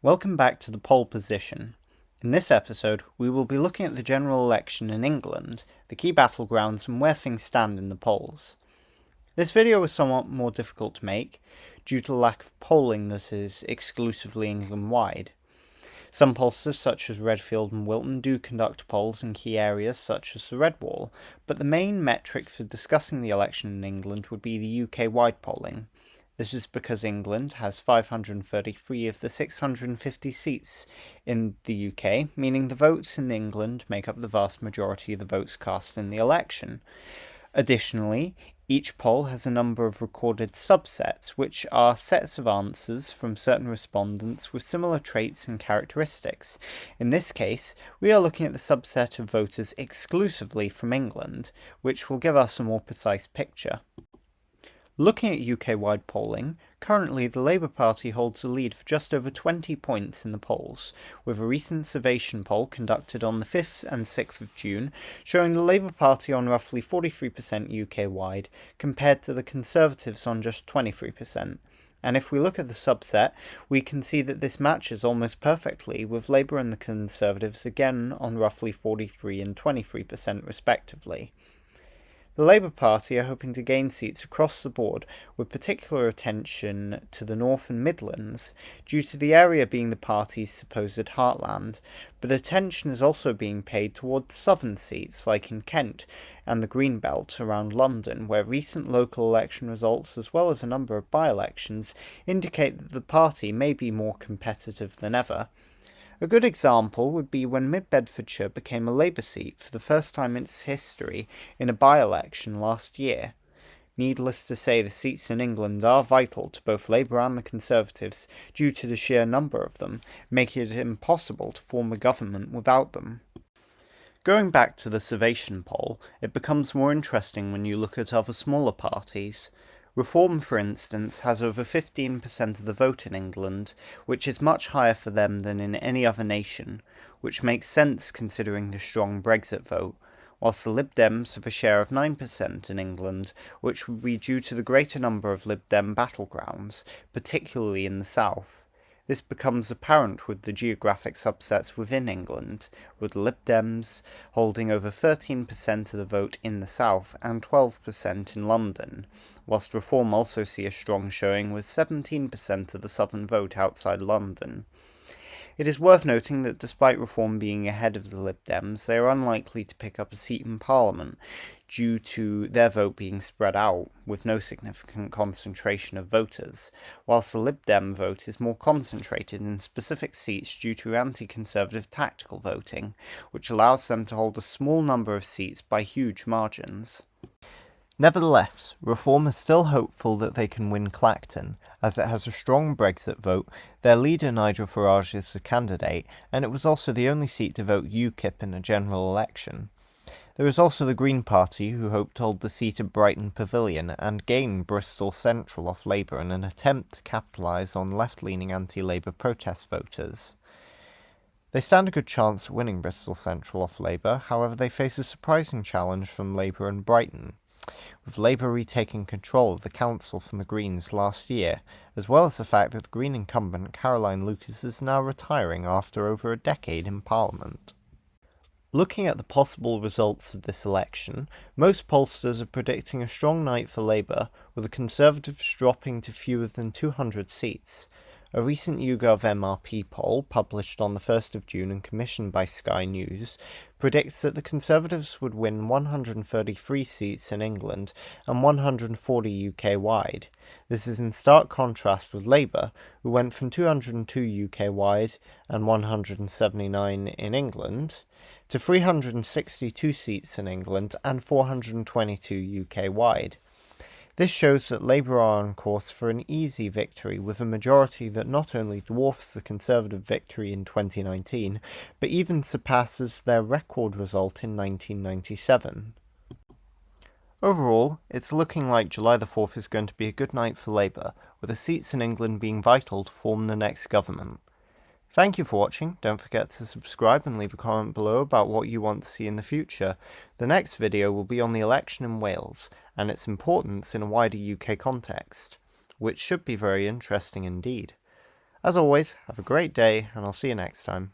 Welcome back to the poll position. In this episode, we will be looking at the general election in England, the key battlegrounds and where things stand in the polls. This video was somewhat more difficult to make, due to the lack of polling that is exclusively England-wide. Some pollsters such as Redfield and Wilton do conduct polls in key areas such as the Red Wall, but the main metric for discussing the election in England would be the UK-wide polling. This is because England has 533 of the 650 seats in the UK, meaning the votes in England make up the vast majority of the votes cast in the election. Additionally, each poll has a number of recorded subsets, which are sets of answers from certain respondents with similar traits and characteristics. In this case, we are looking at the subset of voters exclusively from England, which will give us a more precise picture. Looking at UK-wide polling, currently the Labour Party holds the lead for just over 20 points in the polls, with a recent Survation poll conducted on the 5th and 6th of June showing the Labour Party on roughly 43% UK-wide, compared to the Conservatives on just 23%. And if we look at the subset, we can see that this matches almost perfectly, with Labour and the Conservatives again on roughly 43 and 23% respectively. The Labour Party are hoping to gain seats across the board, with particular attention to the North and Midlands, due to the area being the party's supposed heartland, but attention is also being paid towards southern seats like in Kent and the Green Belt around London, where recent local election results as well as a number of by-elections indicate that the party may be more competitive than ever. A good example would be when Mid-Bedfordshire became a Labour seat for the first time in its history in a by-election last year. Needless to say, the seats in England are vital to both Labour and the Conservatives due to the sheer number of them, making it impossible to form a government without them. Going back to the Survation poll, it becomes more interesting when you look at other smaller parties. Reform, for instance, has over 15% of the vote in England, which is much higher for them than in any other nation, which makes sense considering the strong Brexit vote, whilst the Lib Dems have a share of 9% in England, which would be due to the greater number of Lib Dem battlegrounds, particularly in the south. This becomes apparent with the geographic subsets within England, with Lib Dems holding over 13% of the vote in the south and 12% in London, whilst Reform also see a strong showing with 17% of the southern vote outside London. It is worth noting that despite Reform being ahead of the Lib Dems, they are unlikely to pick up a seat in Parliament, due to their vote being spread out, with no significant concentration of voters, whilst the Lib Dem vote is more concentrated in specific seats due to anti-conservative tactical voting, which allows them to hold a small number of seats by huge margins. Nevertheless, Reform is still hopeful that they can win Clacton, as it has a strong Brexit vote, their leader Nigel Farage is the candidate, and it was also the only seat to vote UKIP in a general election. There is also the Green Party, who hope to hold the seat at Brighton Pavilion and gain Bristol Central off Labour in an attempt to capitalise on left-leaning anti-Labour protest voters. They stand a good chance of winning Bristol Central off Labour, however they face a surprising challenge from Labour and Brighton, with Labour retaking control of the council from the Greens last year, as well as the fact that the Green incumbent Caroline Lucas is now retiring after over a decade in Parliament. Looking at the possible results of this election, most pollsters are predicting a strong night for Labour, with the Conservatives dropping to fewer than 200 seats. A recent YouGov MRP poll, published on the 1st of June and commissioned by Sky News, predicts that the Conservatives would win 133 seats in England and 140 UK-wide. This is in stark contrast with Labour, who went from 202 UK-wide and 179 in England, to 362 seats in England and 422 UK-wide. This shows that Labour are on course for an easy victory, with a majority that not only dwarfs the Conservative victory in 2019, but even surpasses their record result in 1997. Overall, it's looking like July the 4th is going to be a good night for Labour, with the seats in England being vital to form the next government. Thank you for watching. Don't forget to subscribe and leave a comment below about what you want to see in the future. The next video will be on the election in Wales and its importance in a wider UK context, which should be very interesting indeed. As always, have a great day, and I'll see you next time.